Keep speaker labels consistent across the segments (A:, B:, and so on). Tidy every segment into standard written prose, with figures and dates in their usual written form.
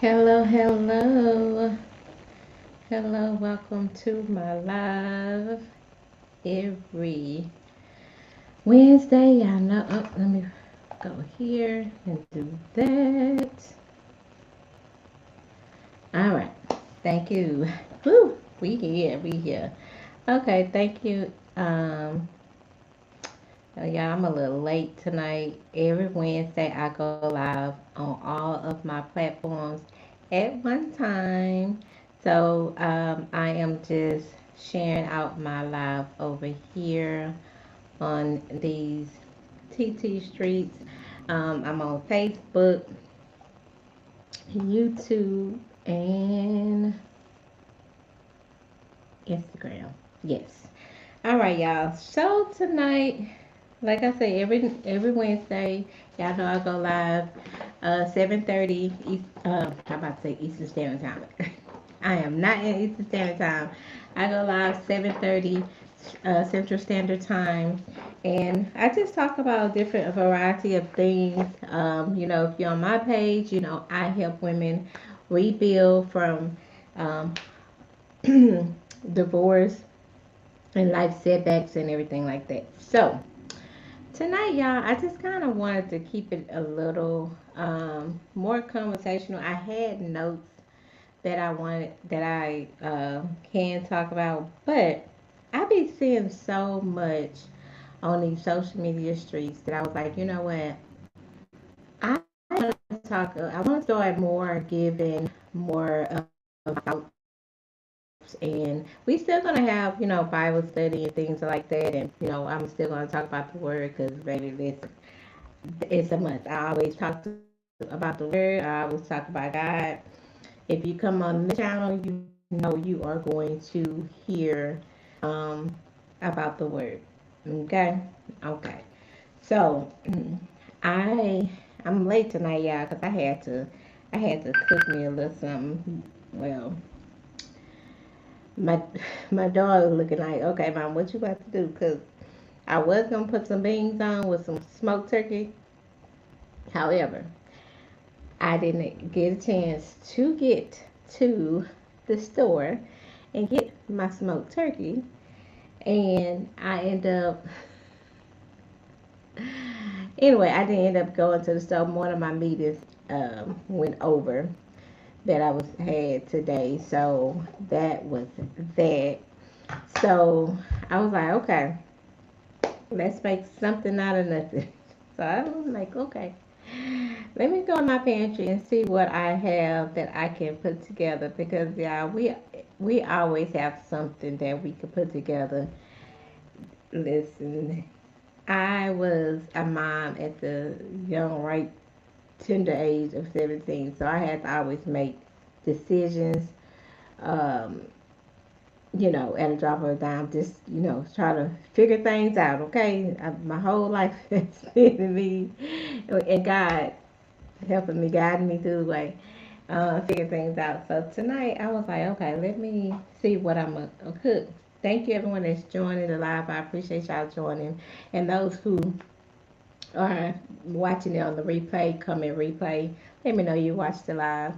A: Hello, hello, hello. Welcome to my live every Wednesday. I know. Oh, let me go here and do that. All right. Thank you. Woo. We here. We here. Okay. Thank you. Yeah, I'm a little late tonight. Every Wednesday, I go live on all of my platforms at one time. So I am just sharing out my live over here on these TT streets. I'm on Facebook, YouTube, and Instagram. Yes. All right, y'all. So tonight, like I say, every Wednesday, y'all know I go live 7:30 East. How about to say Eastern Standard Time? I am not in Eastern Standard Time. I go live 7:30 Central Standard Time, and I just talk about different a variety of things. If you're on my page, I help women rebuild from um, divorce and life setbacks and everything like that. So tonight, y'all, I just kind of wanted to keep it a little more conversational. I had notes that I can talk about, but I be seeing so much on these social media streets that I was like, you know what? I want to talk. I want to start more giving more about, and we still gonna have Bible study and things like that, and I'm still gonna talk about the word because baby, listen, it's a must. I always about the word. I always talk about God. If you come on the channel, you know you are going to hear um, about the word. Okay, okay. So I I'm late tonight, y'all, because I had to cook me a little something. Well, my my dog was looking like, okay, mom, what you about to do? Because I was gonna put some beans on with some smoked turkey. However, I didn't get a chance to get to the store and get my smoked turkey, and I end up anyway. I didn't end up going to the store. One of my meetings went over that I was had today, so that was that. So I was like, okay, let's make something out of nothing. So I was like, okay, let me go in my pantry and see what I have that I can put together because yeah, we always have something that we could put together. Listen, I was a mom at the young, right, tender age of 17, so I had to always make decisions. Um, at a drop of a dime, just try to figure things out. Okay, my whole life has been me and God helping me, guiding me through the way, figure things out. So tonight I was like, okay, let me see what I'm gonna cook. Thank you everyone that's joining the live. I appreciate y'all joining, and those who are watching it on the replay, come and replay. Let me know you watched the live.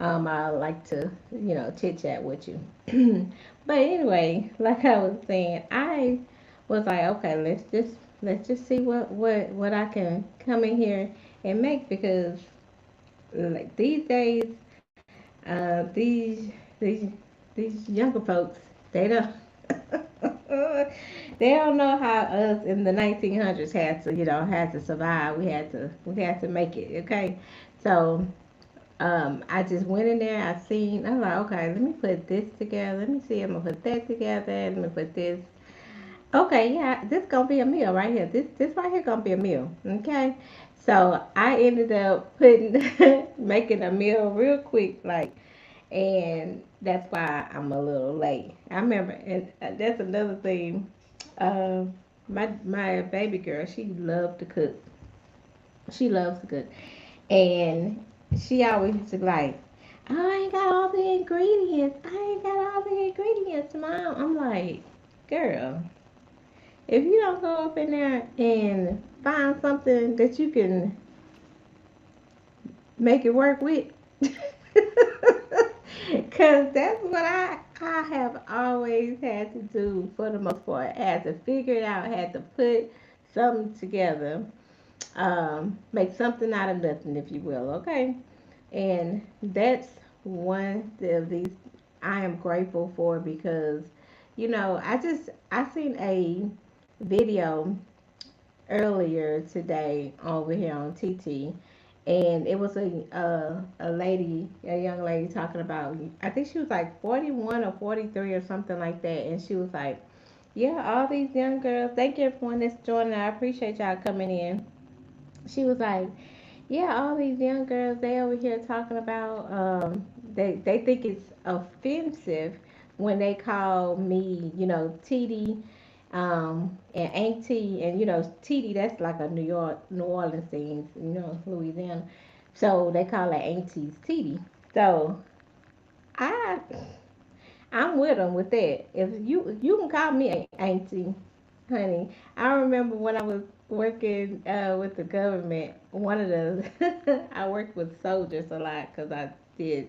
A: I like to, chit chat with you. But anyway, like I was saying, I was like, okay, let's just see what I can come in here and make because like these days, these these younger folks, they don't they don't know how us in the 1900s had to survive. We had to make it. Okay, so I just went in there. I was like, okay, let me put this together. Let me see. I'm gonna put that together. Let me put this. Okay, yeah, this gonna be a meal right here. This right here gonna be a meal. Okay, so I ended up putting making a meal real quick, like, and that's why I'm a little late. I remember, and that's another thing. Uh, my baby girl, she loved to cook. She loves to cook, and she always used to be like, "I ain't got all the ingredients. I ain't got all the ingredients, mom." I'm like, "Girl, if you don't go up in there and find something that you can make it work with, Cause that's what I have always had to do for the most part. I had to figure it out, had to put something together, make something out of nothing, if you will, okay? And that's one of these I am grateful for because, I seen a video earlier today over here on TT, and it was a lady, a young lady talking about. I think she was like 41 or 43 or something like that, and she was like, "Yeah, all these young girls. Thank you everyone that's joining. I appreciate y'all coming in." She was like, "Yeah, all these young girls they over here talking about they think it's offensive when they call me, TD and Auntie, and TD that's like a New Orleans thing, Louisiana. So they call it Auntie's TD. So I I'm with them with that. If you can call me Auntie, honey. I remember when I was working with the government. One of the I worked with soldiers a lot because I did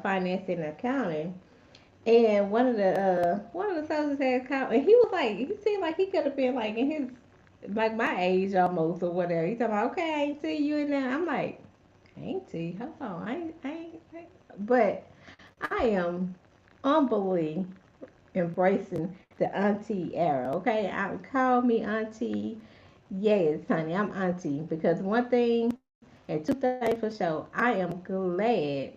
A: finance and accounting. And one of the soldiers had called, and he was like, he seemed like he could have been like in his like my age almost or whatever. He talking about, okay, I ain't see you in there. I'm like, auntie, hold on, but I am humbly embracing the auntie era. Okay, I call me auntie. Yes, honey, I'm auntie because one thing and two things for sure. I am glad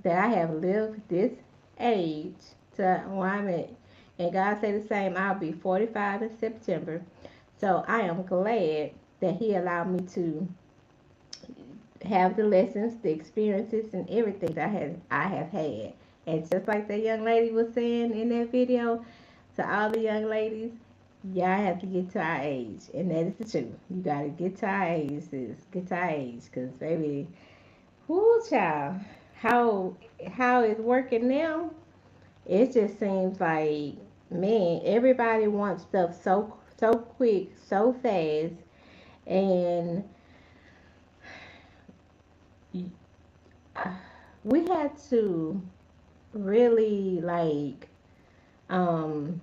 A: that I have lived this age to where I'm at. And God said the same. I'll be 45 in September. So I am glad that He allowed me to have the lessons, the experiences, and everything that I have had. And just like that young lady was saying in that video, to all the young ladies, y'all have to get to our age, and that is the truth. You gotta get to our age, sis. Get to our age, cause baby, whoo, child, how how it's working now? It just seems like, man, everybody wants stuff so quick, so fast, and we had to really like um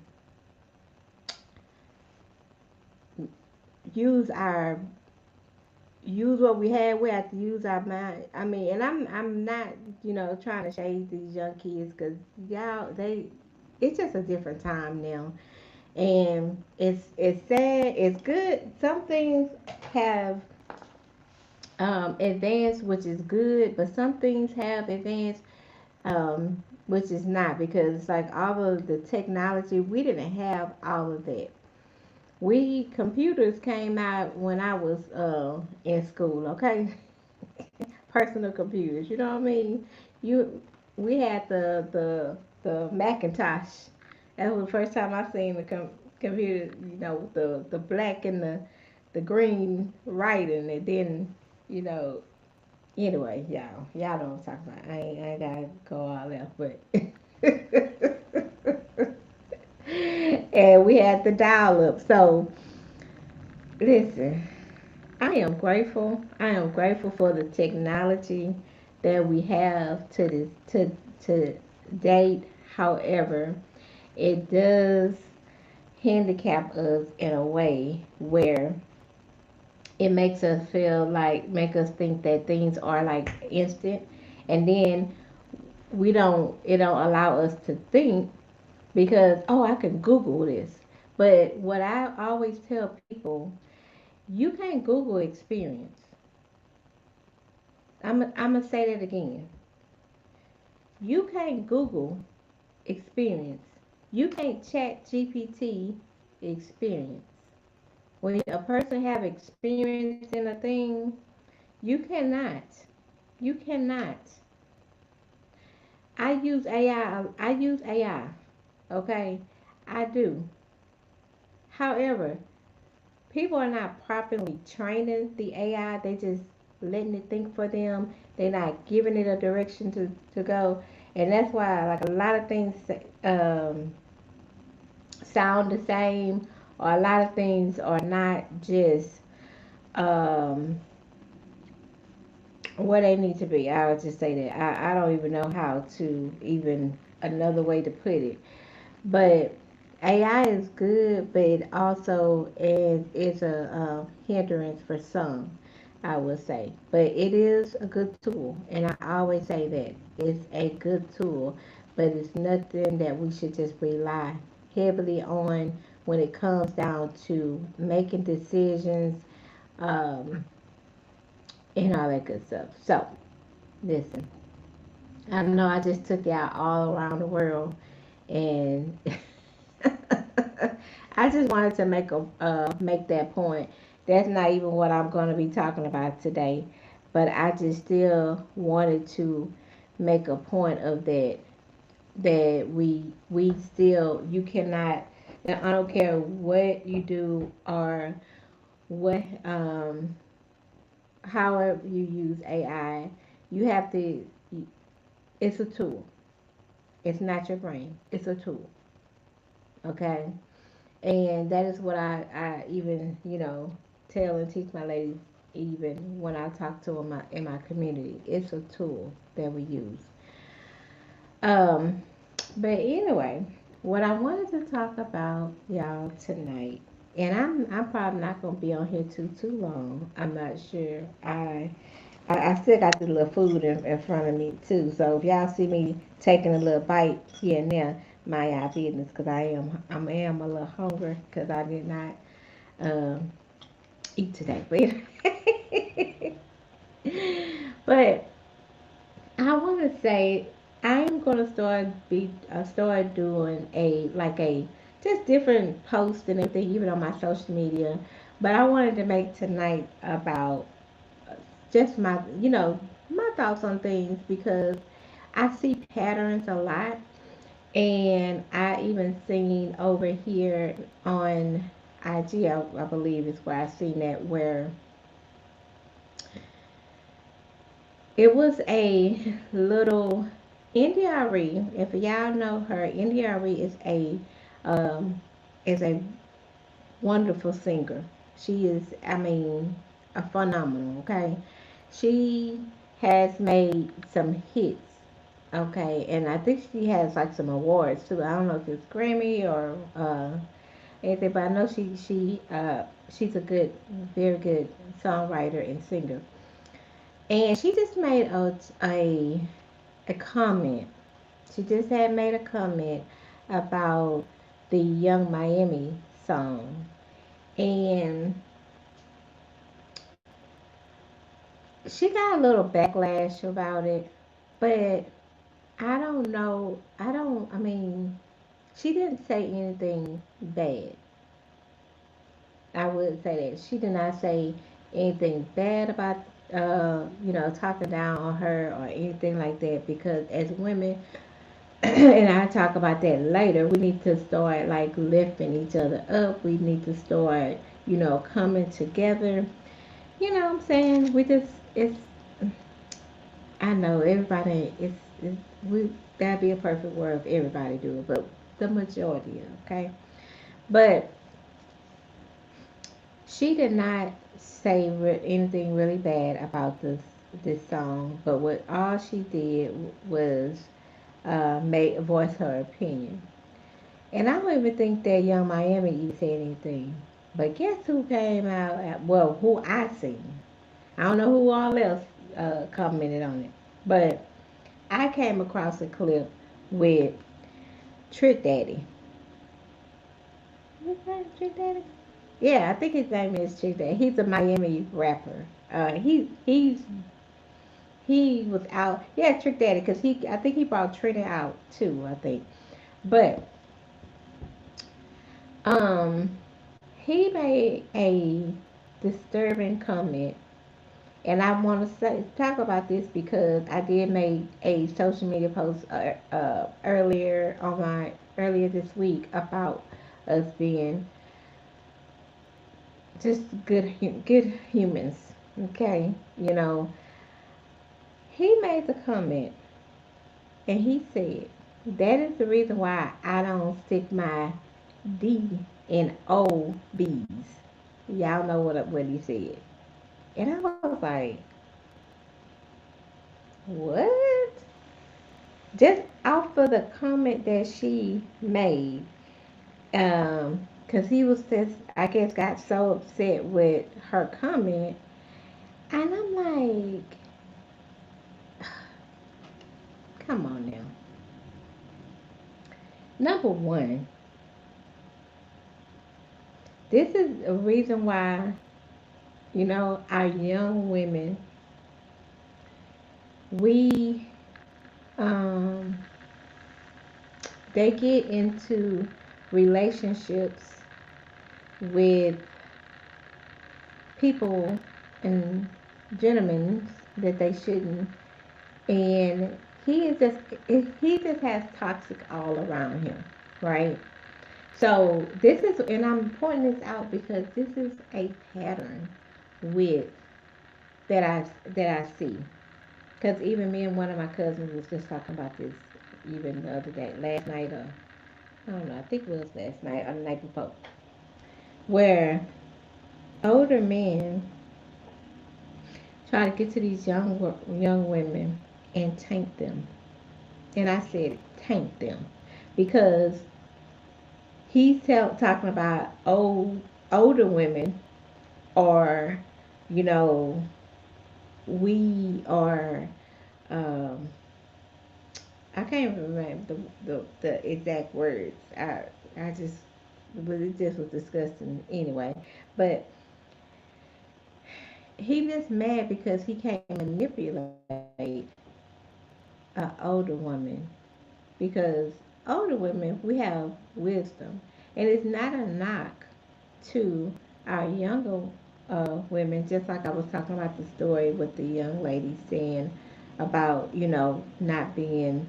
A: use our use what we had. We have to use our mind. I mean, and I'm not trying to shade these young kids because y'all they it's just a different time now, and it's sad. It's good. Some things have advanced, which is good, but some things have advanced, which is not because it's like all of the technology. We didn't have all of that. We computers came out when I was in school. Okay, personal computers. You know what I mean? You we had the Macintosh. That was the first time I seen the computer. With the black and the green writing, and then you know. Anyway, y'all know what I'm talking about. I ain't gotta go all that, but and we had the dial up. So listen, I am grateful. I am grateful for the technology that we have to date. However, it does handicap us in a way where it makes us feel like make us think that things are like instant, and then we don't it don't allow us to think because I can Google this. But what I always tell people, you can't Google experience. I'm gonna say that again. You can't Google experience. You can't chat GPT experience. When a person have experience in a thing, you cannot. You cannot. I use AI. I use AI. Okay, I do. However, people are not properly training the AI. They just letting it think for them. They're not giving it a direction to go, and that's why like a lot of things um, sound the same, or a lot of things are not just um, where they need to be. I would just say that I don't even know how to even another way to put it. But AI is good, but it also is a hindrance for some, I would say. But it is a good tool, and I always say that it's a good tool, but it's nothing that we should just rely heavily on when it comes down to making decisions, um, and all that good stuff. So, listen, I know I just took y'all all around the world, and I just wanted to make that point. That's not even what I'm going to be talking about today, but I just still wanted to make a point of that, that we still, you cannot, I don't care what you do or what however you use AI, you have to, it's a tool. It's not your brain. It's a tool. Okay? And that is what I even, tell and teach my ladies even when I talk to them in my community. It's a tool that we use. Um, but anyway, what I wanted to talk about, y'all, tonight, and I'm probably not gonna be on here too long. I'm not sure. I still got the little food in front of me too. So if y'all see me taking a little bite here and there, my y'all business, because I am a little hungry because I did not um, eat today. But I want to say I am gonna start doing a like a just different posts and everything, even on my social media. But I wanted to make tonight about just my thoughts on things, because I see patterns a lot, and I even seen over here on IG, I believe is where I seen that, where it was a little India. If y'all know her, India um, is a wonderful singer. She is, I mean, a phenomenal. Okay, she has made some hits. Okay, and I think she has like some awards too. I don't know if it's Grammy or anything, but I know she's a good, very good songwriter and singer. And she just made a comment. She just had made a comment about the Young Miami song, and she got a little backlash about it. But I don't know. I mean, she didn't say anything bad. I would say that she did not say anything bad about, talking down on her or anything like that. Because as women, and I talk about that later, we need to start like lifting each other up. We need to start, coming together. You know what I'm saying? It's, I know everybody, we, that'd be a perfect world if everybody do it, but the majority, okay? But she did not say anything really bad about this song, but what all she did was make voice her opinion. And I don't even think that Young Miami even said anything. But guess who came out? Well, who I seen? I don't know who all else commented on it, but I came across a clip with Trick Daddy. What's that, Trick Daddy? Yeah, I think his name is Trick Daddy. He's a Miami rapper. He was out. Yeah, Trick Daddy, because I think he brought Trina out too. I think, but um, he made a disturbing comment, and I want to talk about this because I did make a social media post earlier this week about us being just good humans. Okay, he made the comment, and he said that is the reason why I don't stick my D in O B's. Y'all know what he said, and I was like, What? Just off of the comment that she made, because he was just, I guess, got so upset with her comment, and I'm like, come on now. Number one, this is a reason why, our young women, we, um, they get into relationships with people and gentlemen that they shouldn't, and he is just he just has toxic all around him, right? So this is, and I'm pointing this out because this is a pattern with that I see. Because even me and one of my cousins was just talking about this even the other day, last night, or I don't know, I think it was last night or the night before, where older men try to get to these young women and tank them. And I said tank them because talking about older women, or you know we are, um, I can't remember the exact words. I just, but it just was disgusting anyway. But he just mad because he can't manipulate an older woman, because older women, we have wisdom, and it's not a knock to our younger women. Just like I was talking about the story with the young lady saying about not being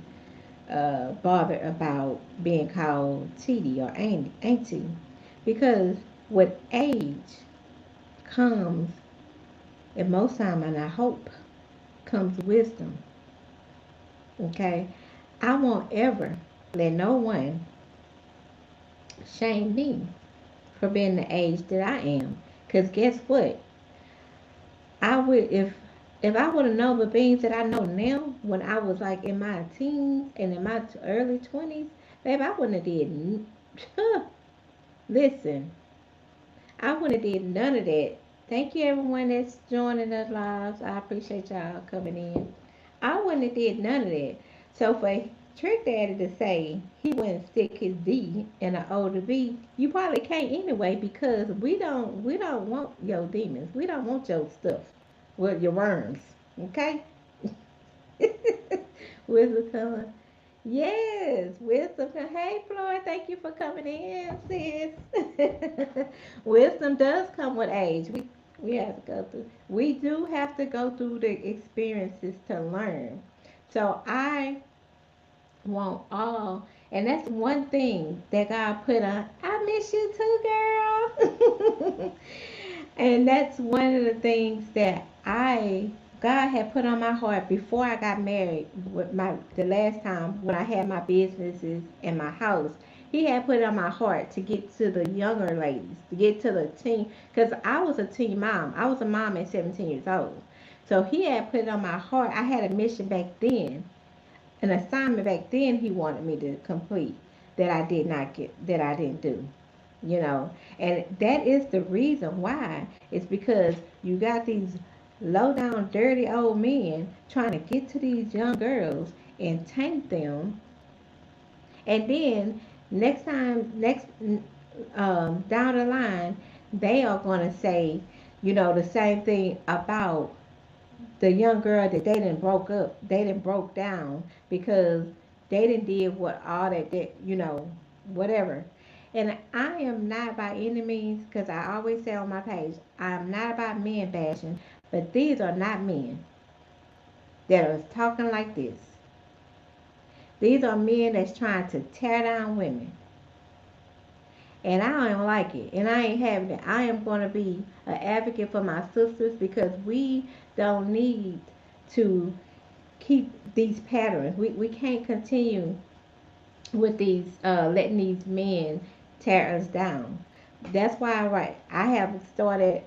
A: bothered about being called TD or auntie, because with age comes, and most time, and I hope, comes wisdom. Okay, I won't ever let no one shame me for being the age that I am. Cause guess what? I would if I would have known the things that I know now when I was like in my teens and in my early 20s, baby, I wouldn't have did. Listen, I wouldn't have did none of that. Thank you everyone that's joining us lives. I appreciate y'all coming in. I wouldn't have did none of that. So for Trick Daddy to say he wouldn't stick his D in an older B, you probably can't anyway, because we don't want your demons. We don't want your stuff. Well, your worms. Okay? Wisdom coming. Yes, wisdom. Hey, Floyd, thank you for coming in, sis. Wisdom does come with age. We have to go through. We do have to go through the experiences to learn. So I want all, and that's one thing that God put on. I miss you too, girl. And that's one of the things that God had put on my heart before I got married. With the last time when I had my businesses and my house, He had put it on my heart to get to the younger ladies, to get to the teen, because I was a teen mom. I was a mom at 17 years old. So He had put it on my heart. I had a mission back then, an assignment back then He wanted me to complete, that I did not get, that I didn't do, you know. And that is the reason why. It's because you got these low down dirty old men trying to get to these young girls and tank them, and then next down the line, they are going to say, the same thing about the young girl that they didn't broke up, they didn't broke down because they didn't did what all that, whatever. And I am not by any means, because I always say on my page, I am not about men bashing, but these are not men that are talking like this. These are men that's trying to tear down women. And I don't like it. And I ain't having it. I am going to be an advocate for my sisters, because we don't need to keep these patterns. We can't continue with these, letting these men tear us down. That's why I have started.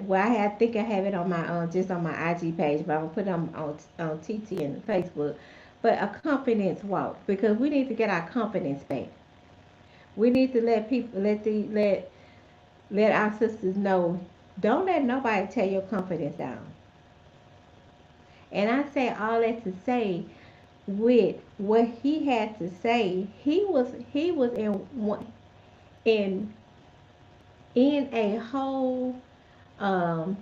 A: well, I think I have it on my just on my IG page, but I'm gonna put it on TT and Facebook. But a confidence walk, because we need to get our confidence back. We need to let people let our sisters know. Don't let nobody tear your confidence down. And I say all that to say, with what he had to say, he was in in a whole um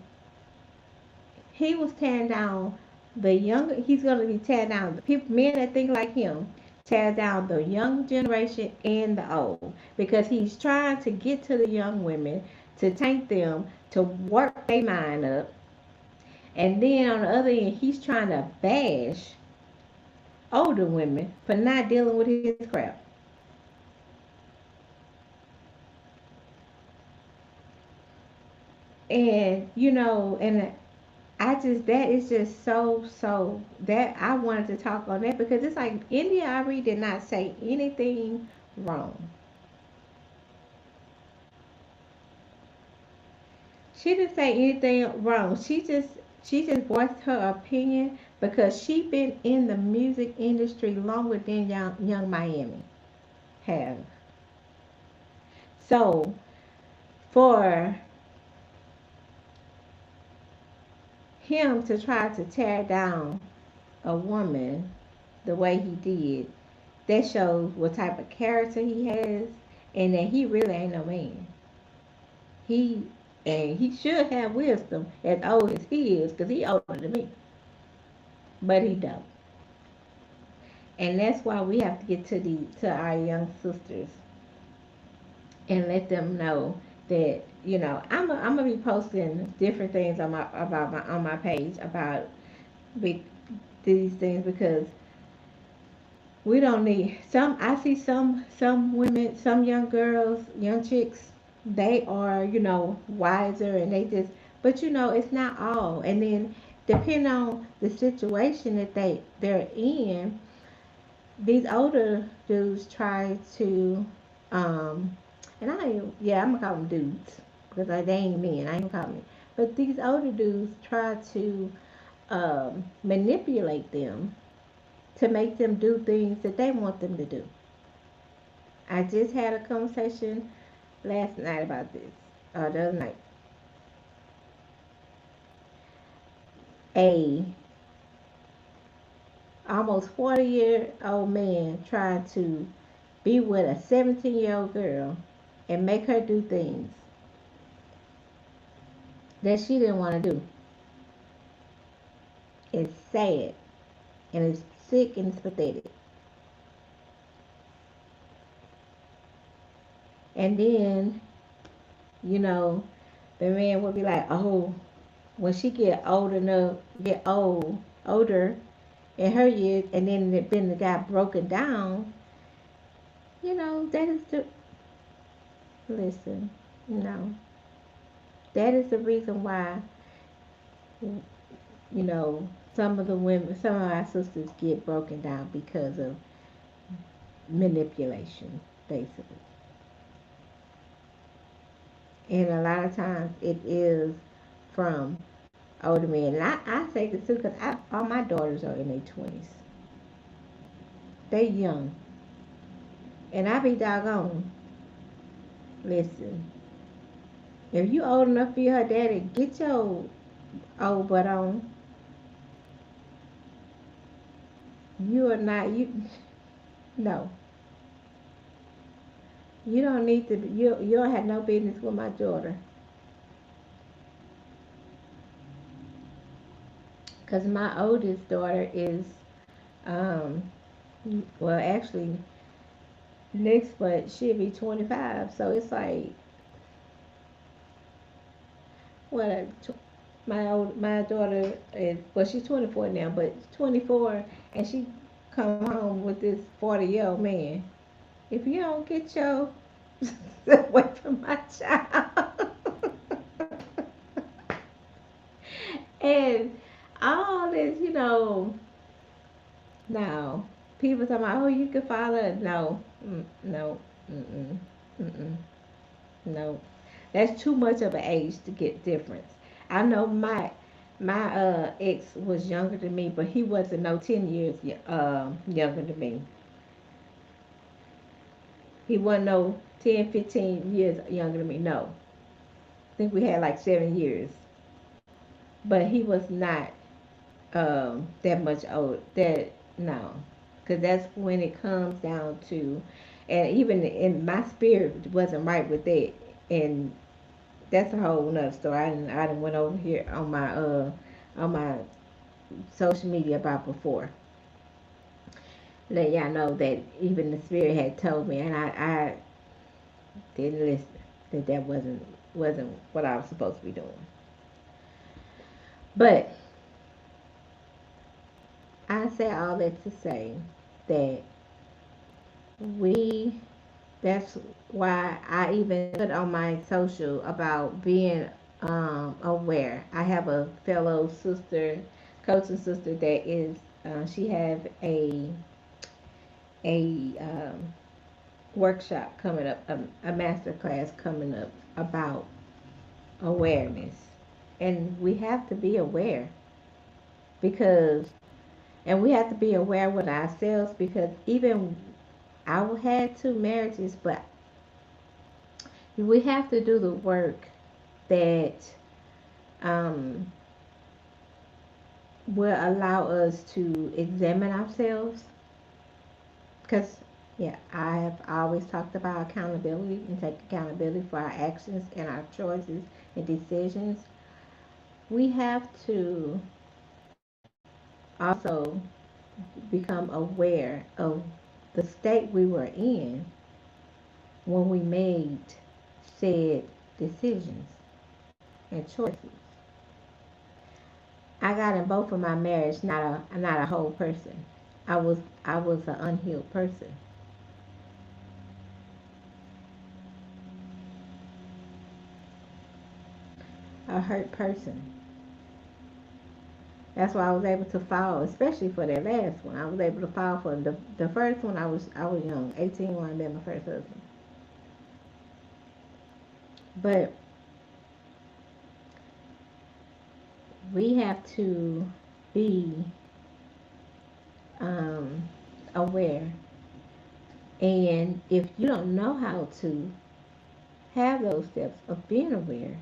A: he was tearing down the younger. He's going to be tearing down the people, men that think like him, tear down the young generation and the old, because he's trying to get to the young women, to tank them, to work their mind up, and then on the other end he's trying to bash older women for not dealing with his crap. And and I just, that is just so that I wanted to talk on that, because it's like India Ari did not say anything wrong. She didn't say anything wrong. She just voiced her opinion because she been in the music industry longer than young Miami have. So for him to try to tear down a woman the way he did, that shows what type of character he has, and that he really ain't no man. He and he should have wisdom as old as he is, because he older than me, but he don't. And that's why we have to get to our young sisters and let them know that I'm gonna be posting different things on my page about big, these things, because we don't need some. I see some women, some young girls, young chicks. They are wiser, and they just. But it's not all. And then depending on the situation that they're in, these older dudes try to, um, and yeah, I'm gonna call them dudes because they ain't men. I ain't gonna call them. But these older dudes try to manipulate them to make them do things that they want them to do. I just had a conversation last night about this, the other night. A almost 40-year-old man trying to be with a 17-year-old girl and make her do things that she didn't want to do. It's sad, and it's sick, and it's pathetic. And then, you know, the man would be like, "Oh, when she get old enough, get older in her years, and then the guy broken down, that is the listen, no, that is the reason why some of the women, some of our sisters get broken down because of manipulation, basically, and a lot of times it is from older men. And I say this too because all my daughters are in their 20s. They young, and I be doggone. Listen, if you old enough to be her daddy, get your old butt on. You are not you. No, you don't need to. You don't have no business with my daughter, because my oldest daughter is um well, actually next month she'll be 25. So it's like what my daughter is, well, she's 24 now, but 24, and she come home with this 40-year-old man. If you don't get your away from my child, and all this, now people talking about, oh, you can follow. No, no, mm-mm, mm-mm, no. That's too much of an age to get difference. I know my ex was younger than me, but he wasn't no 10 years younger than me. He wasn't no 10, 15 years younger than me. No, I think we had like 7 years, but he was not that much old. That no, because that's when it comes down to, and even in my spirit wasn't right with that, and that's a whole nother story. I done went over here on my social media about before. Let y'all know that even the spirit had told me, and I didn't listen. That wasn't what I was supposed to be doing. But I say all that to say that we that's why I even put on my social about being aware. I have a fellow sister, coaching sister that is she have a workshop coming up, a master class coming up about awareness, and we have to be aware because, and we have to be aware with ourselves because even I had two marriages, but we have to do the work that um, will allow us to examine ourselves. Because, yeah, I have always talked about accountability and take accountability for our actions and our choices and decisions. We have to also become aware of the state we were in when we made said decisions and choices. I got in both of my marriage not a whole person. I was an unhealed person, a hurt person. That's why I was able to fall, especially for that last one. I was able to fall for the first one. I was young, 18 when I met my first husband. But we have to be um, aware, and if you don't know how to have those steps of being aware,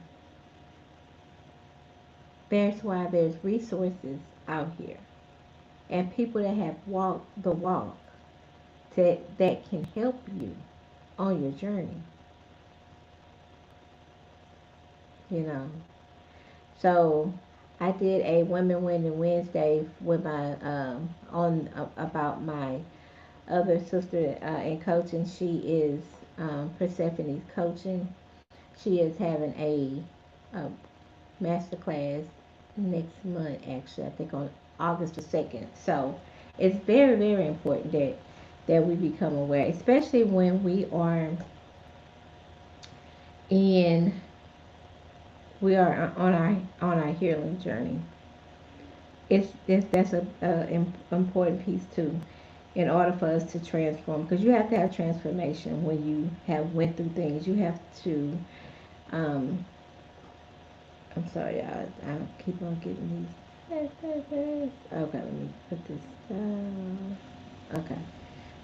A: that's why there's resources out here and people that have walked the walk that can help you on your journey, you know. So I did a Women Winning Wednesday with my on about my other sister in coaching. She is Persephone's coaching. She is having a master class next month, actually. I think on August the 2nd. So it's very, very important that we become aware, especially when we are in we are on our healing journey. It's that's a important piece too in order for us to transform, because you have to have transformation when you have went through things. You have to um I'm sorry, I keep on getting these. Okay, let me put this down. Okay,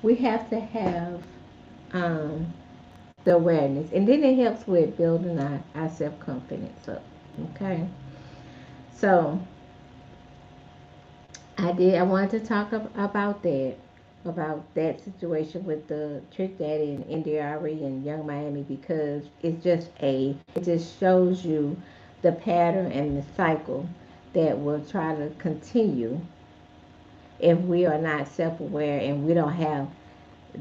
A: we have to have um the awareness, and then it helps with building our self-confidence up. Okay, so I wanted to talk about that situation with the Trick Daddy and NDRE and Young Miami, because it just shows you the pattern and the cycle that will try to continue if we are not self-aware and we don't have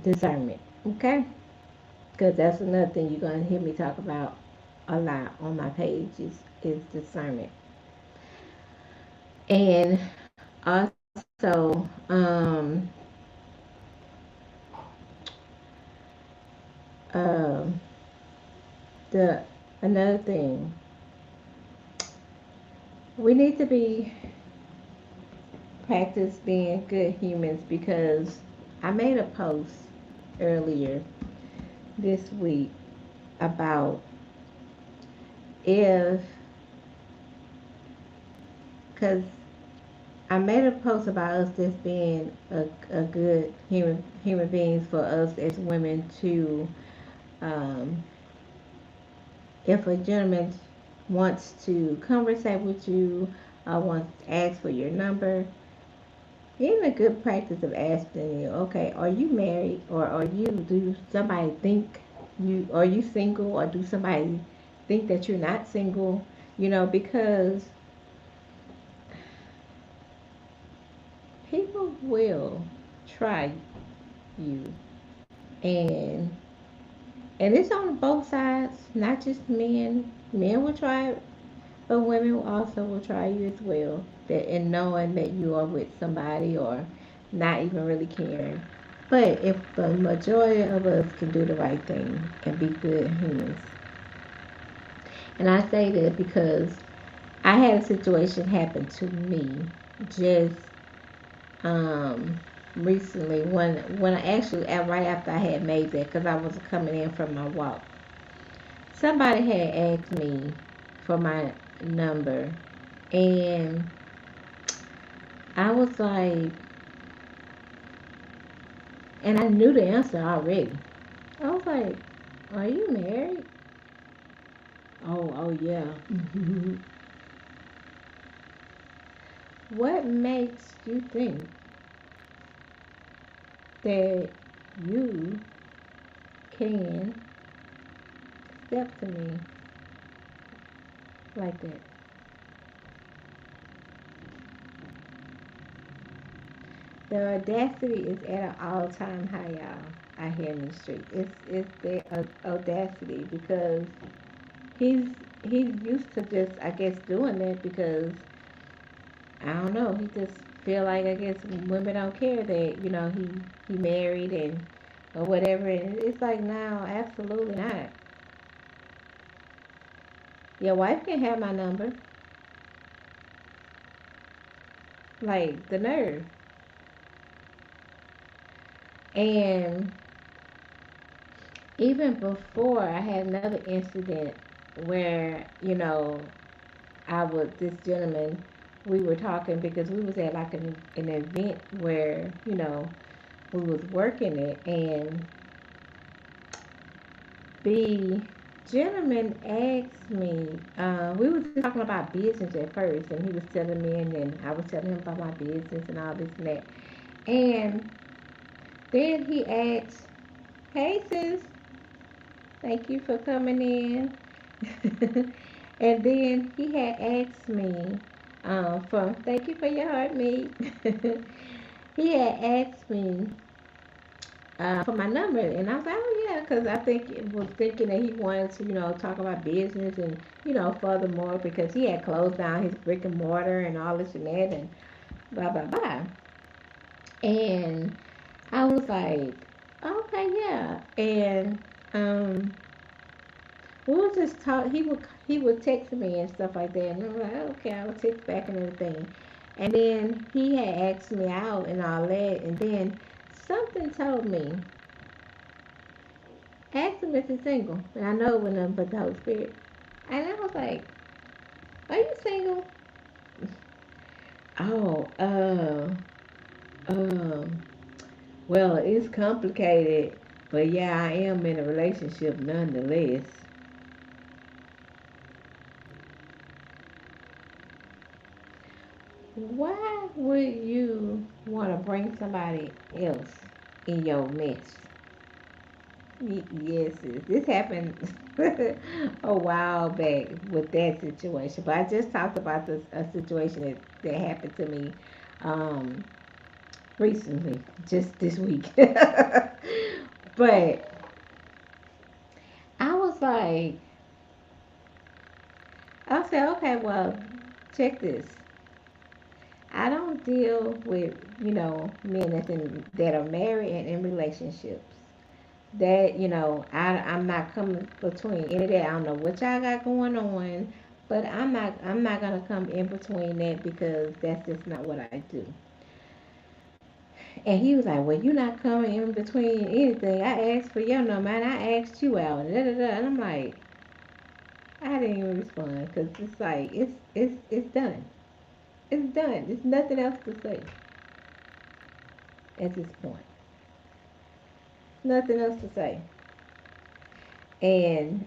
A: discernment. Okay, because that's another thing you're going to hear me talk about a lot on my page is discernment. And also um the another thing, we need to be practice being good humans, because I made a post earlier this week about if because I made a post about us just being a good human beings for us as women to, um, if a gentleman wants to conversate with you, wants to ask for your number, get in a good practice of asking you, okay, are you married, or do somebody think are you single, or do somebody think that you're not single? Because people will try you, and it's on both sides, not just men. Men will try it, but women also will try you as well. That in knowing that you are with somebody, or not even really caring. But if the majority of us can do the right thing and be good humans, and I say that because I had a situation happen to me just um recently, when I actually right after I had made that, because I was coming in from my walk. Somebody had asked me for my number, and I was like, and I knew the answer already. I was like, "Are you married?" Oh, yeah. What makes you think that you can step to me like that? The audacity is at an all-time high, y'all. Out here in the street, it's the audacity, because he's he's used to just, I guess, doing that, because I don't know, he just feel like, I guess, women don't care that he married, and or whatever. And it's like, no, absolutely not. Your wife can have my number. Like, the nerve. And even before, I had another incident where, I was this gentleman. We were talking because we was at like an event where we was working it, and the gentleman asked me. We was talking about business at first, and he was telling me, and then I was telling him about my business and all this and that. And then he asked, "Hey sis, thank you for coming in." And then he had asked me, from thank you for your heart, mate. He had asked me for my number, and I was like, oh yeah, because I think it was thinking that he wanted to, talk about business, and furthermore, because he had closed down his brick and mortar and all this and that, and blah blah blah. And I was like, okay, yeah. And um, we would just talk. He would text me and stuff like that, and I'm like, okay, I would text back and everything. And then he had asked me out and all that, and then something told me, ask him if he's single. And I know it was nothing but the Holy Spirit. And I was like, are you single? Oh, um, well, it's complicated, but yeah, I am in a relationship nonetheless. Why would you want to bring somebody else in your mess? Yes, this happened a while back with that situation, but I just talked about this a situation that happened to me um, recently, just this week. But I was like, I said, okay, well, check this. I don't deal with men that are married and in relationships. That I'm not coming between any of that. I don't know what y'all got going on, but I'm not gonna come in between that, because that's just not what I do. And he was like, well, you're not coming in between anything. I asked for your number, and I asked you out, and and I'm like, I didn't even respond, because it's like it's done. It's done. There's nothing else to say at this point. Nothing else to say. And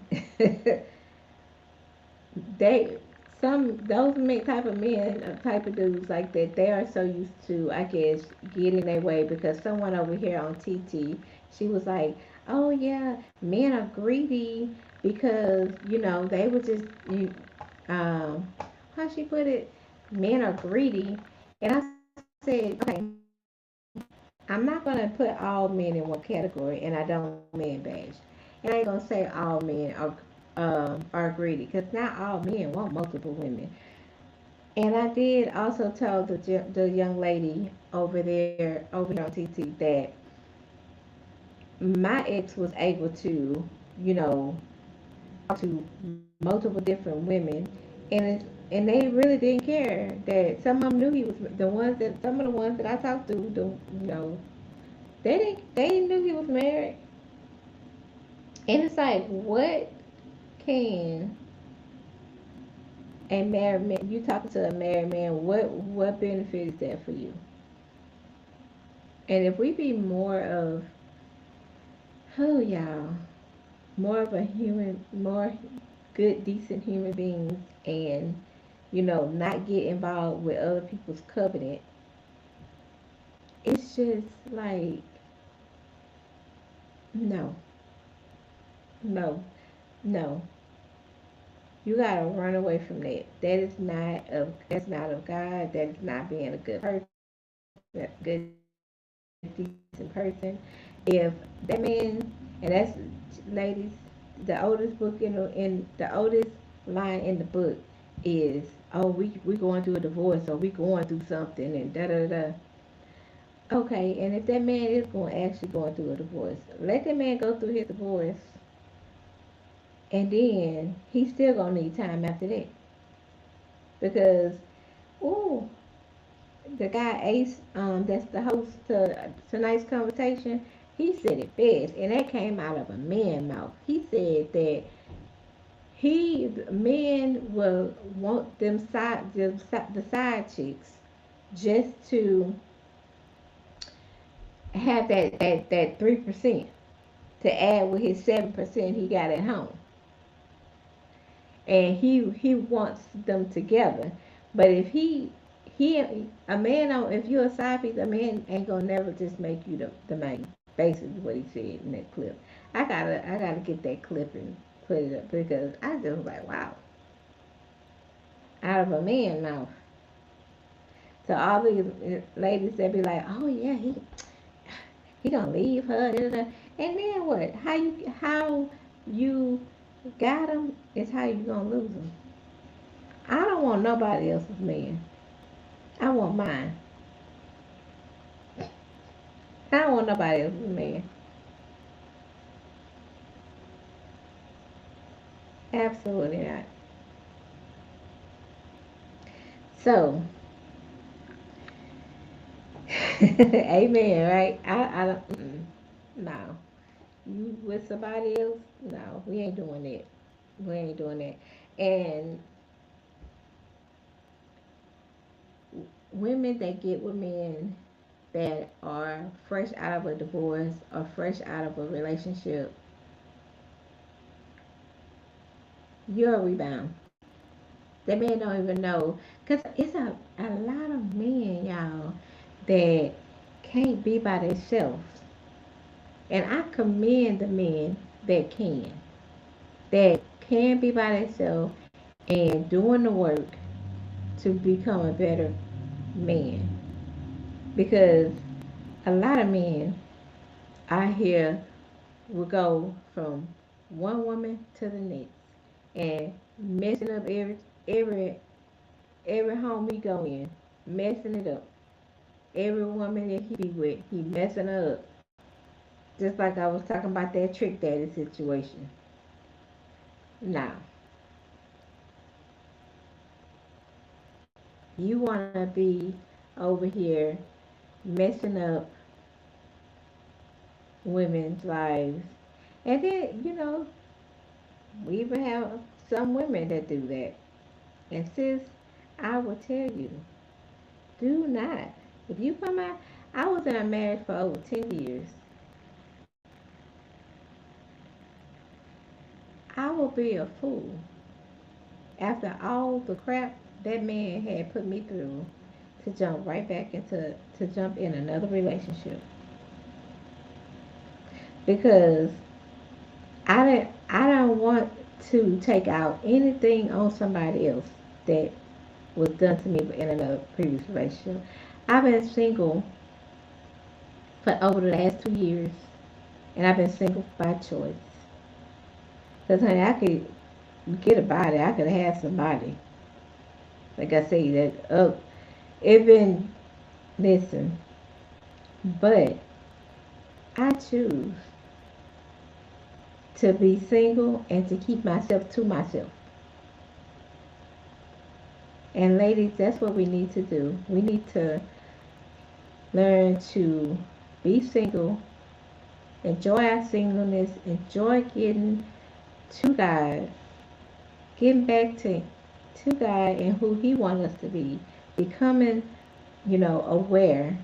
A: they some those men type of men type of dudes like that, they are so used to, I guess, getting their way, because someone over here on TT, she was like, oh yeah, men are greedy because they were just you how she put it, men are greedy. And I said, okay, I'm not gonna put all men in one category, and I don't man bash. And I ain't gonna say all men are greedy, because not all men want multiple women. And I did also tell the young lady over here on TT that my ex was able to, you know, to multiple different women, and they really didn't care. That some of them knew he was the ones that some of the ones that I talked to, they knew he was married. And it's like, what can a married man? You talking to a married man? What benefit is that for you? And if we be more of, oh y'all, more of a human, more good, decent human beings, and not get involved with other people's covenant, it's just like, no, no, no. You gotta run away from that. That's not of God. That is not being a good person, a good decent person. If that man, and that's, ladies, the oldest book in the oldest line in the book is, oh, we going through a divorce, or we going through something, and da da da. Okay, and if that man is actually going through a divorce, let that man go through his divorce, and then he's still gonna need time after that, because, ooh, the guy Ace, that's the host to tonight's conversation, he said it best, and that came out of a man mouth. He said that men will want the side chicks just to have that 3% to add with his 7% he got at home, and he wants them together. But if he a man on if you're a side piece, a man ain't gonna never just make you the main. Basically, what he said in that clip. I gotta get that clip and put it up, because I just was like, wow, out of a man mouth. So all these ladies that be like, oh yeah, he gonna leave her, da, da, da. And then what? How you got him is how you gonna lose him. I don't want nobody else's man. I want mine. I don't want nobody else's man. Absolutely not. So, amen, right? I don't, no. You with somebody else? No, we ain't doing that. We ain't doing that. And women that get with men that are fresh out of a divorce or fresh out of a relationship, you're a rebound. That man don't even know. Because it's a lot of men, y'all, that can't be by themselves. And I commend the men that can be by themselves and doing the work to become a better man. Because a lot of men I hear will go from one woman to the next and messing up every every home he go in, messing it up. Every woman that he be with, he messing her up. Just like I was talking about that trick daddy situation. Now, you wanna be over here messing up women's lives. And then, we even have some women that do that. And sis, I will tell you. Do not. If you come out, I was in a marriage for over 10 years. I will be a fool after all the crap that man had put me through to jump right back into to jump in another relationship because I don't want to take out anything on somebody else that was done to me in another previous relationship. I've been single for over the last 2 years, and I've been single by choice. Cause honey, I could get a body. I could have somebody. Like I say that. It been listen, but I choose to be single and to keep myself to myself. And ladies, that's what we need to do. We need to learn to be single, enjoy our singleness, enjoy getting to God, getting back to God and who He wants us to be, becoming, aware,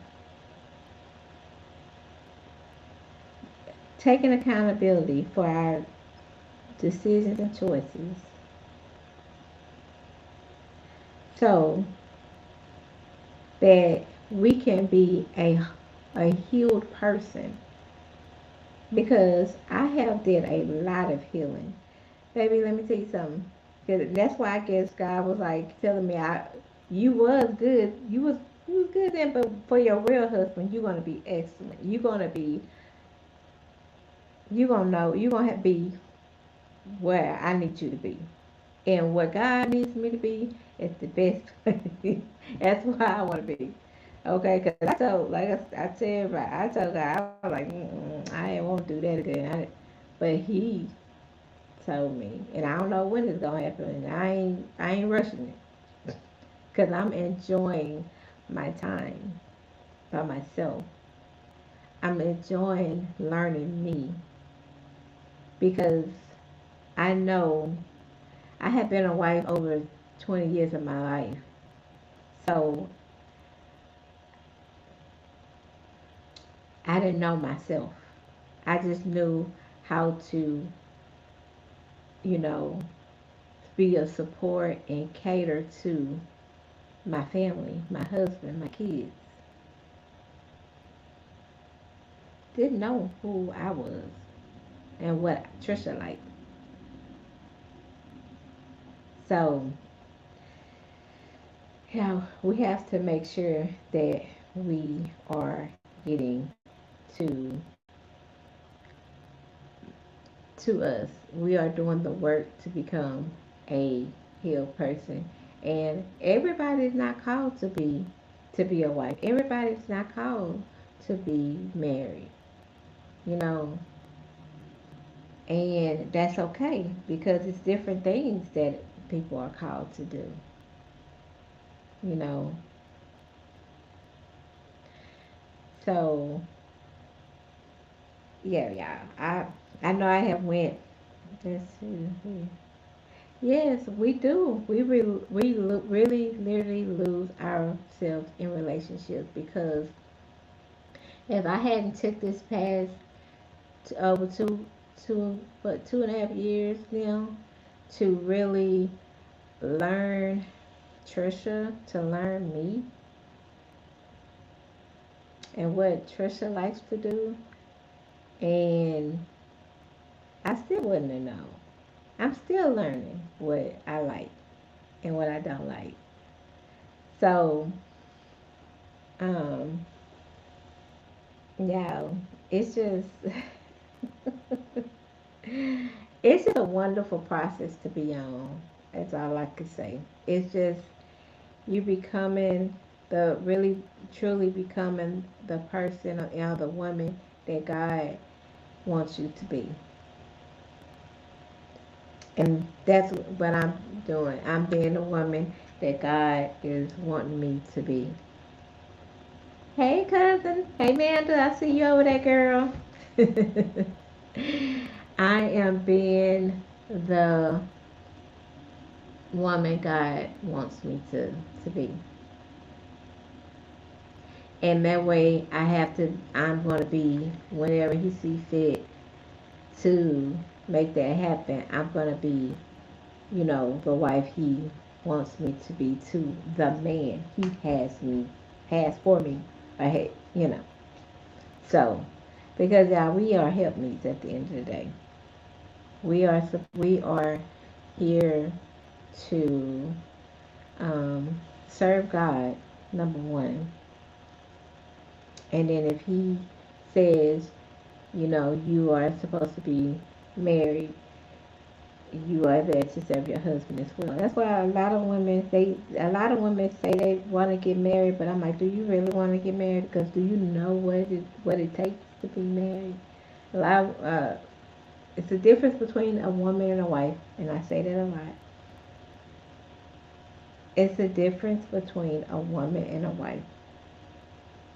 A: taking accountability for our decisions and choices. So that we can be a healed person because I have did a lot of healing. Baby, let me tell you something. 'Cause that's why I guess God was like telling me you was good. You was good then, but for your real husband, you're gonna be excellent. You're gonna know you're gonna be where I need you to be. And where God needs me to be is the best place. That's where I want to be. Okay, because I told, like I said, right, I told God, I was like, I ain't want to do that again. But He told me, and I don't know when it's gonna happen. And I ain't rushing it, because I'm enjoying my time by myself. I'm enjoying learning me because I know I have been a wife over 20 years of my life. So I didn't know myself. I just knew how to, you know, be a support and cater to my family, my husband, my kids. Didn't know who I was and what Trisha liked. So, we have to make sure that we are getting to to us. We are doing the work to become a healed person. And everybody's not called to be a wife. Everybody's not called to be married, you know. And that's okay because it's different things that people are called to do, you know. So yeah. I know I have went. Let's see. Yes, we do. Really literally lose ourselves in relationships because if I hadn't took this past over but 2.5 years now to really learn Trisha, to learn me and what Trisha likes to do, and I still wouldn't have known. I'm still learning what I like and what I don't like. So, um, yeah, it's just it's just a wonderful process to be on. That's all I can say. It's just you becoming the really truly becoming the person or the woman that God wants you to be. And that's what I'm doing. I'm being the woman that God is wanting me to be. Hey cousin. Hey Manda, I see you over there, girl. I am being the woman God wants me to be. And that way I'm going to be, whenever he see fit to make that happen, I'm going to be, the wife he wants me to be to the man he has for me ahead, So, because y'all, we are helpmeets at the end of the day. We are here to serve God, number one. And then if he says, you are supposed to be married, you are there to serve your husband as well. That's why a lot of women say they want to get married, but I'm like, do you really want to get married? Because do you know what it takes to be married? A lot it's the difference between a woman and a wife, and I say that a lot. It's the difference between a woman and a wife.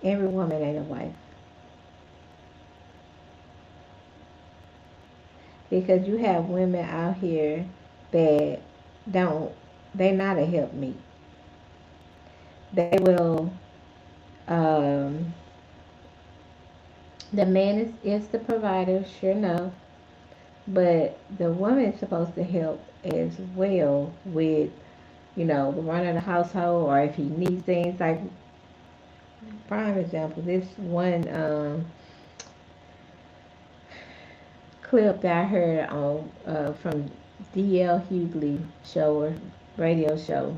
A: Every woman ain't a wife, because you have women out here that don't. They're not a help me. They will. Um, the man is the provider, sure enough, but the woman is supposed to help as well with, the run of the household, or if he needs things like, prime example, this one clip that I heard on from D.L. Hughley show or radio show.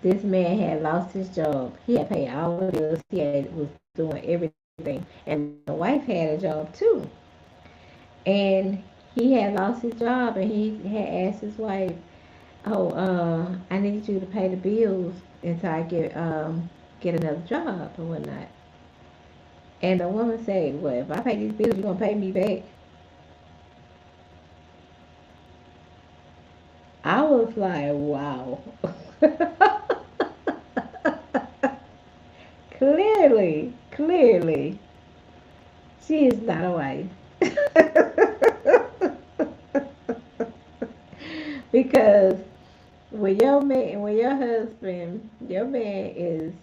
A: This man had lost his job. He had paid all the bills. Was doing everything, and the wife had a job too. And he had lost his job, and he had asked his wife, "Oh, I need you to pay the bills until I get another job or whatnot." And the woman said, "Well, if I pay these bills, you gonna pay me back?" I was like, "Wow." Clearly, she is not a wife. Because when your husband, your man is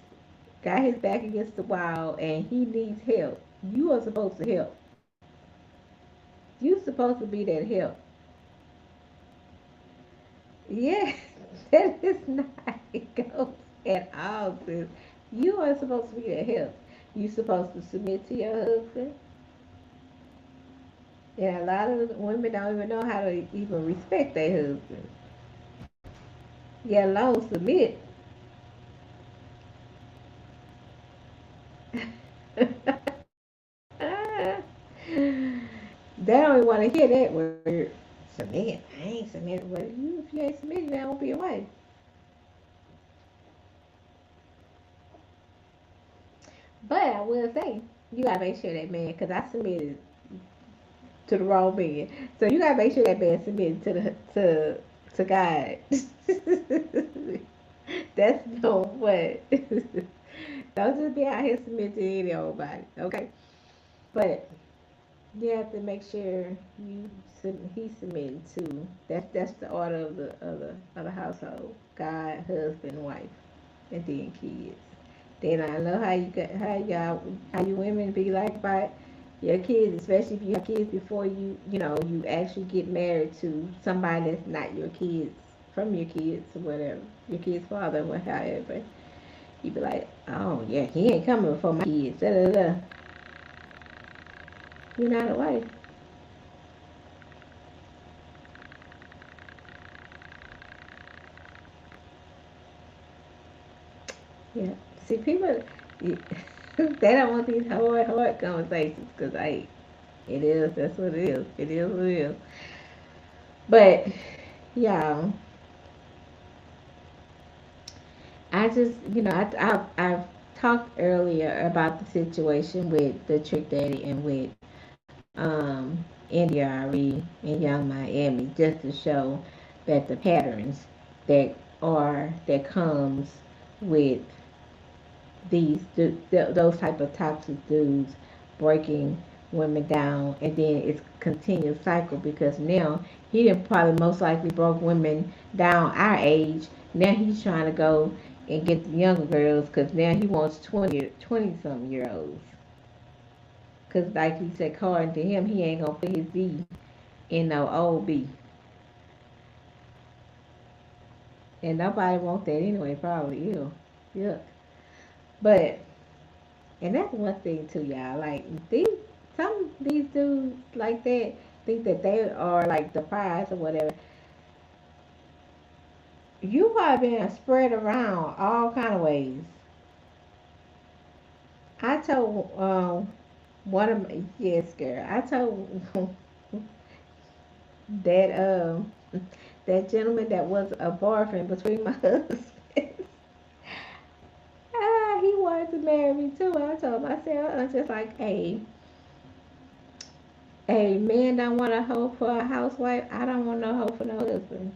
A: got his back against the wall and he needs help, you are supposed to help. You're supposed to be that help. Yes, that is not how it goes at all, sis. You are supposed to be that help. You're supposed to submit to your husband. And a lot of women don't even know how to even respect their husband. Yeah, alone submit. They don't even want to hear that word. Submit. I ain't submitted. Well, if you ain't submitted, that won't be your wife. But I will say, you gotta make sure that man, because I submitted to the wrong man. So you gotta make sure that man submitted to God. That's no what. Don't just be out here submitting to any old body, okay? But you have to make sure he's submitted to. That's the order of the household: God, husband, wife, and then kids. Then I know how you women be like about your kids, especially if you have kids before you actually get married to somebody that's not your kids, from your kids or whatever, your kid's father or however. You be like, oh yeah, he ain't coming before my kids. Da, da, da. You're not a wife. Yeah. See, people, they don't want these hard conversations because it is. That's what it is. It is what it is. But yeah, I just, I've talked earlier about the situation with the Trick Daddy and with India Ari and Young Miami, just to show that the patterns that that comes with those type of toxic dudes breaking women down, and then it's continuous cycle, because now he didn't probably most likely broke women down our age. Now he's trying to go and get the younger girls because now he wants 20 something year olds. Because, like he said, according to him, he ain't gonna put his D in no old B. And nobody want that anyway, probably. Ew. Yuck. But, and that's one thing too, y'all. Like, some of these dudes like that think that they are like the prize or whatever. You are being spread around all kind of ways. I told one of my, yes, girl. I told that that gentleman that was a boyfriend between my husbands. He wanted to marry me too. I told myself, I was just like, hey, a man don't want a hoe for a housewife. I don't want no hoe for no husband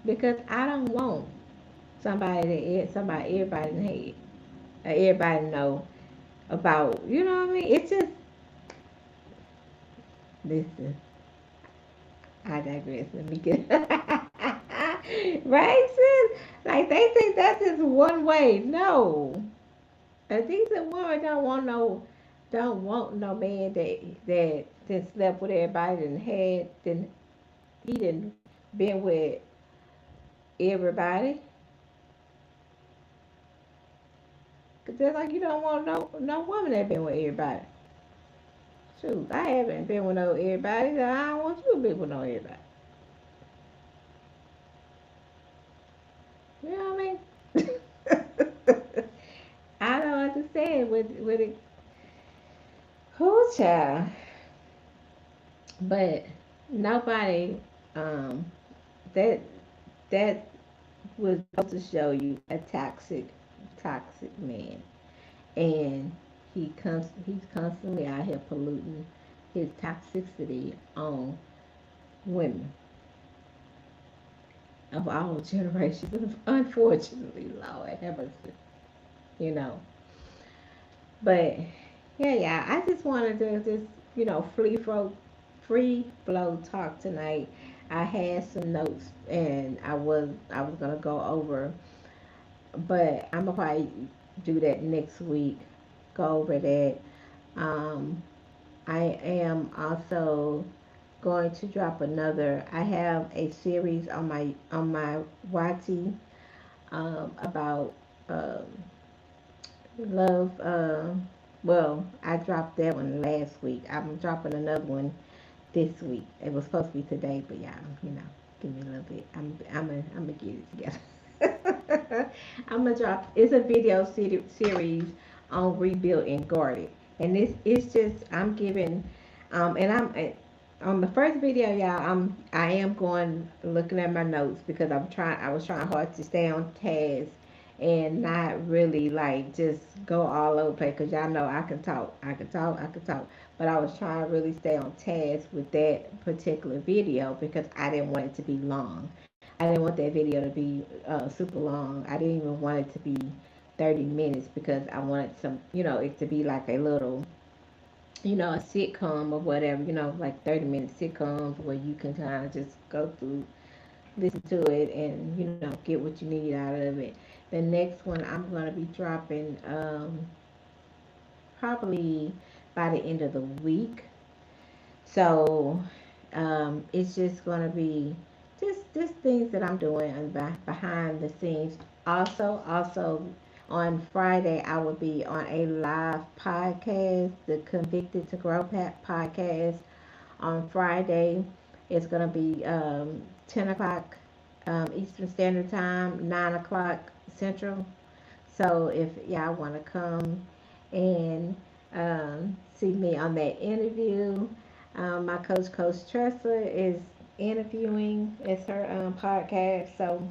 A: because I don't want somebody everybody in the head, everybody know about. You know what I mean? It's just listen. I digress. Let me get right, sis. Like they think that's just one way. No, a decent woman don't want no man that slept with everybody and he didn't been with everybody. Cause just like you don't want no woman that been with everybody. Shoot, I haven't been with no everybody. So I don't want you to be with no everybody. You know what I mean? I don't understand with it. Who child? But nobody um that that was supposed to show you a toxic man, and he's constantly out here polluting his toxicity on women of all generations. Unfortunately, Lord have mercy, you know. But yeah, I just wanted to just free flow talk tonight. I had some notes and I was gonna go over, but I'm gonna probably do that next week. Go over that. Um, I am also going to drop another. I have a series on my Wati about um, love. Well, I dropped that one last week. I'm dropping another one this week. It was supposed to be today, but yeah, give me a little bit. I'm gonna get it together. I'm gonna drop. It's a video series on rebuild and guarded, and this is just I'm giving, and on the first video, y'all. I am going looking at my notes because I was trying hard to stay on task and not really like just go all over the place because y'all know I can talk, but I was trying to really stay on task with that particular video because I didn't want it to be long. I didn't want that video to be super long. I didn't even want it to be 30 minutes because I wanted it to be like a little, a sitcom or whatever, like 30-minute sitcoms where you can kind of just go through, listen to it, and get what you need out of it. The next one I'm going to be dropping probably by the end of the week. So it's just going to be just things that I'm doing behind the scenes. Also on Friday I will be on a live podcast, the Convicted to Grow podcast. On Friday it's going to be 10 o'clock Eastern Standard Time, 9 o'clock Central. So if y'all want to come and see me on that interview, my Coach Tressa is interviewing. It's her podcast, so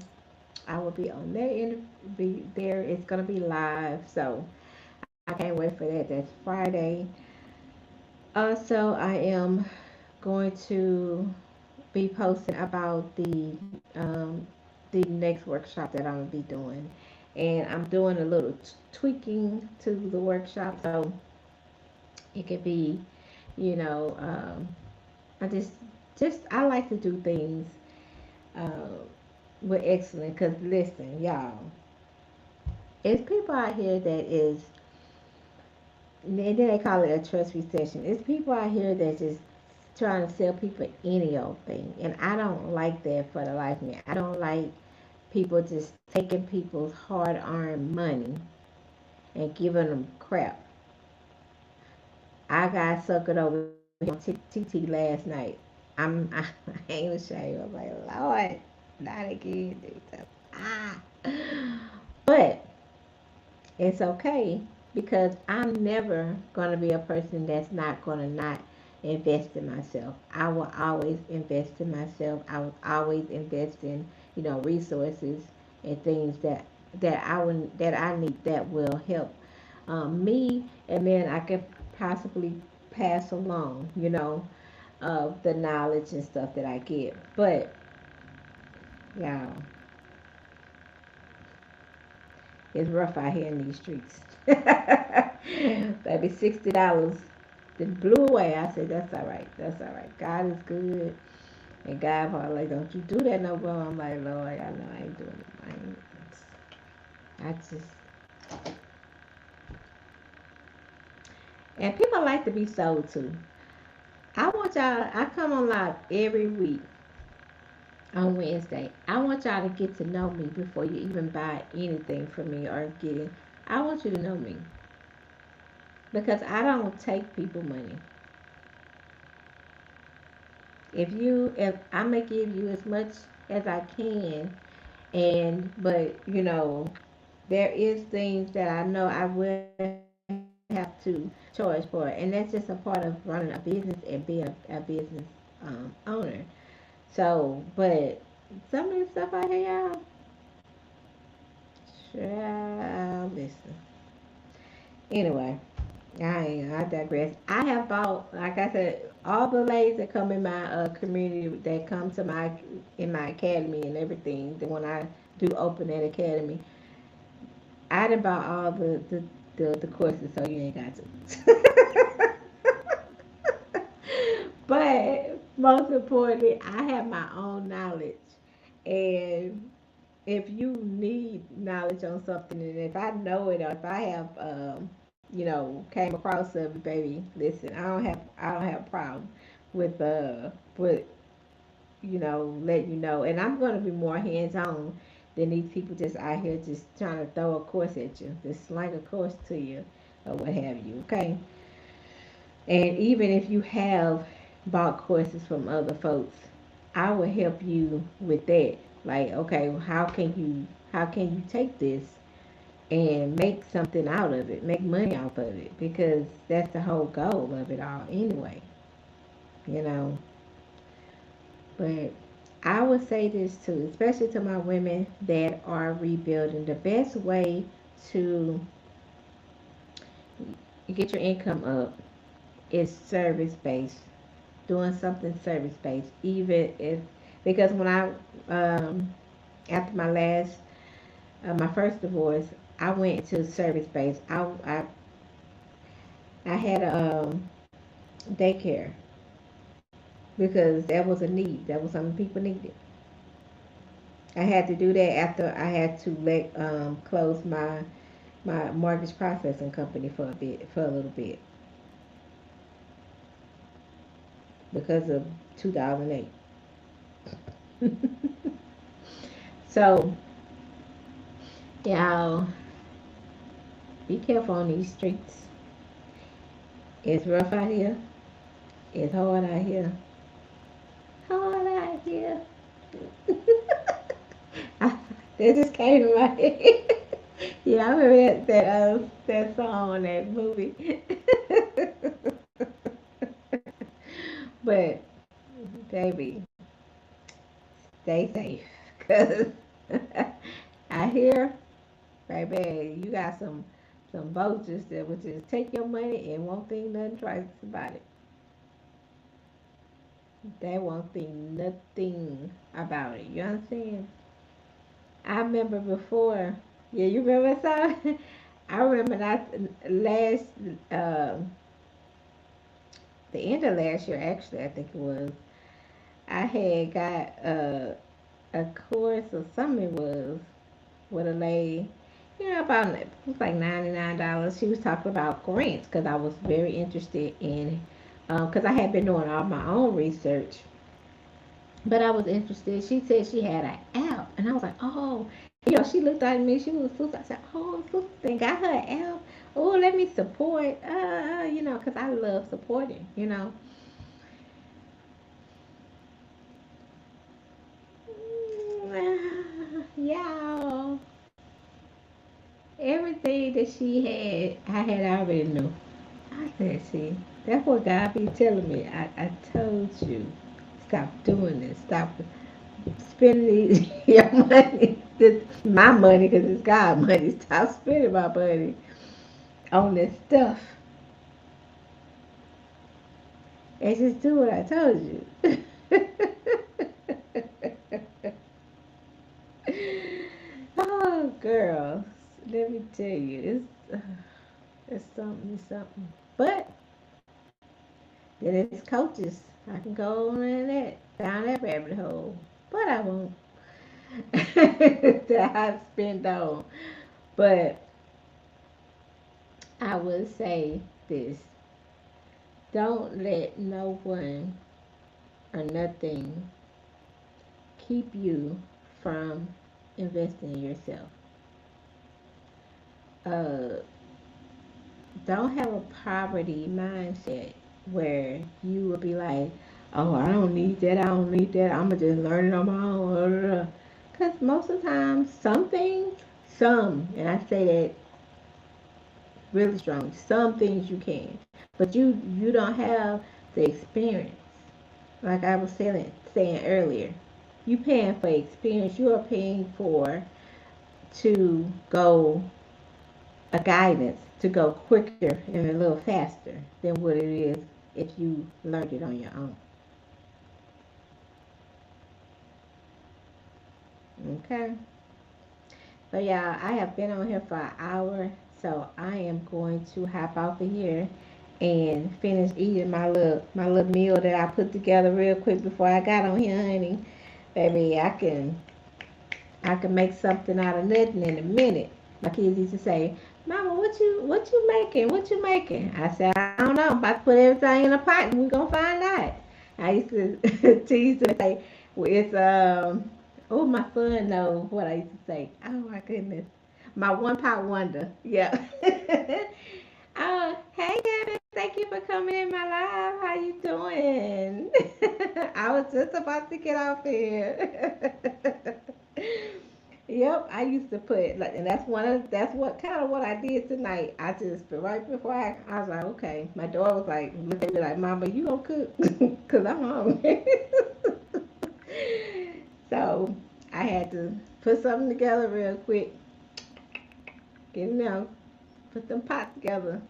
A: I will be on there. Be there. It's gonna be live, so I can't wait for that. That's Friday. Also, I am going to be posting about the next workshop that I'm gonna be doing, and I'm doing a little tweaking to the workshop, so it could be, you know, I just I like to do things uh, with excellence. Cause listen, y'all. It's people out here that is, and then they call it a trust recession. It's people out here that just trying to sell people any old thing, and I don't like that for the life of me. I don't like people just taking people's hard-earned money and giving them crap. I got suckered over here on TT last night. I ain't ashamed. I'm like, Lord, not again. Ah. But it's okay because I'm never going to be a person that's not going to not invest in myself. I will always invest in myself. I will always invest in, resources and things that I need that will help me, and then I can possibly pass along, the knowledge and stuff that I get. But y'all, it's rough out here in these streets. Baby, $60 then blew away. I said, that's all right. That's all right. God is good. And God probably like, don't you do that no more. I'm like, Lord, I know I ain't doing it. I just, and people like to be sold to. I want y'all, I come on live every week on Wednesday. I want y'all to get to know me before you even buy anything from me or get it. I want you to know me because I don't take people money. If I'm gonna give you as much as I can, and but there is things that I know I will have to charge for, and that's just a part of running a business and being a business owner. So, but some of the stuff I hear, y'all, child, listen. Anyway, I digress. I have bought, like I said, all the ladies that come in my community, that come to my academy and everything. That when I do open that academy, I done bought all the courses, so you ain't got to. But most importantly, I have my own knowledge, and if you need knowledge on something, and if I know it, or if I have, came across it, baby, listen, I don't have a problem with let you know, and I'm gonna be more hands on than these people just out here just trying to throw a course at you, just slang a course to you, or what have you. Okay, and even if you have bought courses from other folks, I will help you with that. Like, okay, how can you take this and make something out of it, make money off of it, because that's the whole goal of it all anyway, you know. But I would say this too, especially to my women that are rebuilding. The best way to get your income up is service based, doing something service based, even if, because when I after my first divorce, I went to service based. I had a daycare because that was a need. That was something people needed. I had to do that after I had to let close my mortgage processing company for a little bit because of 2008. So y'all be careful on these streets. It's rough out here. It's hard out here. Hard out here. I, that just came to my head. Yeah, I remember that song on that movie. But baby, stay safe, cause I hear, baby, you got some vultures that would just take your money and won't think nothing twice about it. They won't think nothing about it. You understand? I remember before. Yeah, you remember that song? I remember that last, uh, the end of last year, actually, I think it was. I had got a course or something it was with a lady, Yeah, about it was like $99. She was talking about grants because I was very interested in, because I had been doing all my own research, but I was interested. She said she had an app, and I was like, oh, she looked at me. She was super. I said, oh, sister, thing got her an app. Oh, let me support. Because I love supporting. Y'all, everything that she had, I had already knew. I said, see, that's what God be telling me. I told you, stop doing this. Stop spending your money. This my money because it's God money. Stop spending my money on this stuff and just do what I told you. Oh, girl, let me tell you, it's something, it's something. But then it's coaches. I can go on in that down that rabbit hole, but I won't. That I spend on. But I would say this: don't let no one or nothing keep you from investing in yourself. Uh, don't have a poverty mindset where you will be like, oh, I don't need that, I don't need that, I'm gonna just learn it on my own. Because most of the time, some things, and I say that really strong, some things you can, but you don't have the experience. Like I was saying earlier, you paying for experience. You are paying for to go a guidance to go quicker and a little faster than what it is if you learned it on your own. Okay. So yeah, I have been on here for an hour, so I am going to hop off of here and finish eating my little meal that I put together real quick before I got on here, honey. Baby, I can make something out of nothing in a minute. My kids used to say, "Mama, what you making? What you making?" I said, "I don't know. I'm about to put everything in a pot and we're gonna find out." I used to tease them and say, "Well, it's oh, my son knows what I used to say. Oh my goodness, my one pot wonder. Yeah." Hey Kevin, thank you for coming in my live. How you doing? I was just about to get off here. Yep, I used to put like, and that's what kind of what I did tonight. I just right before I was like, okay. My daughter was like, look at me like, Mama, you gonna cook? Cause I'm hungry. So I had to put something together real quick. Get them out, put them pots together.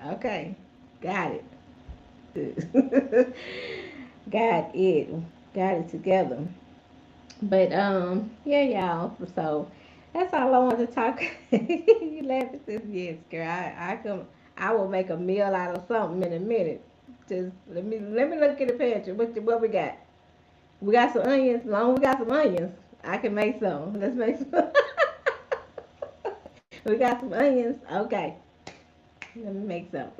A: Okay, got it. Got it. Got it together. But yeah, y'all. So that's all I wanted to talk. You laugh at this, yes, girl. I will make a meal out of something in a minute. Just let me look at the pantry. What we got? We got some onions. As long as we got some onions, I can make some. Let's make some. We got some onions. Okay, let me make some.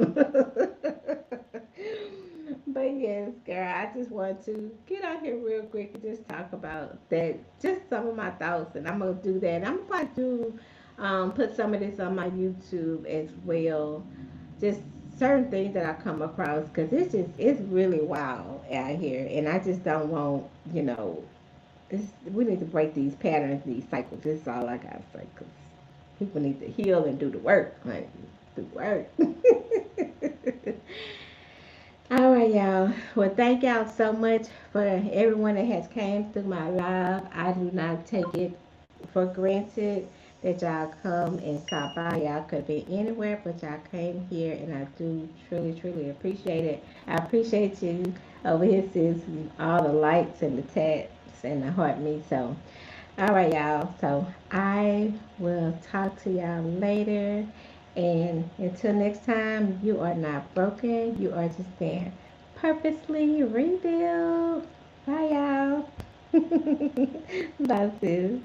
A: But yes, girl, I just want to get out here real quick and just talk about that, just some of my thoughts, and I'm gonna do that. I'm about to put some of this on my YouTube as well, just certain things that I come across because it's really wild out here, and I just don't want this. We need to break these patterns, these cycles. This is all I gotta say because people need to heal and do the work, honey. Do the work. All right, y'all. Well, thank y'all so much for everyone that has came through my live. I do not take it for granted that y'all come and stop by. Y'all could be anywhere, but y'all came here, and I do truly, truly appreciate it. I appreciate you over here, sis, all the likes and the taps and the heart me. So, all right, y'all. So I will talk to y'all later. And until next time, you are not broken. You are just being purposely rebuilt. Bye, y'all. Bye, sis.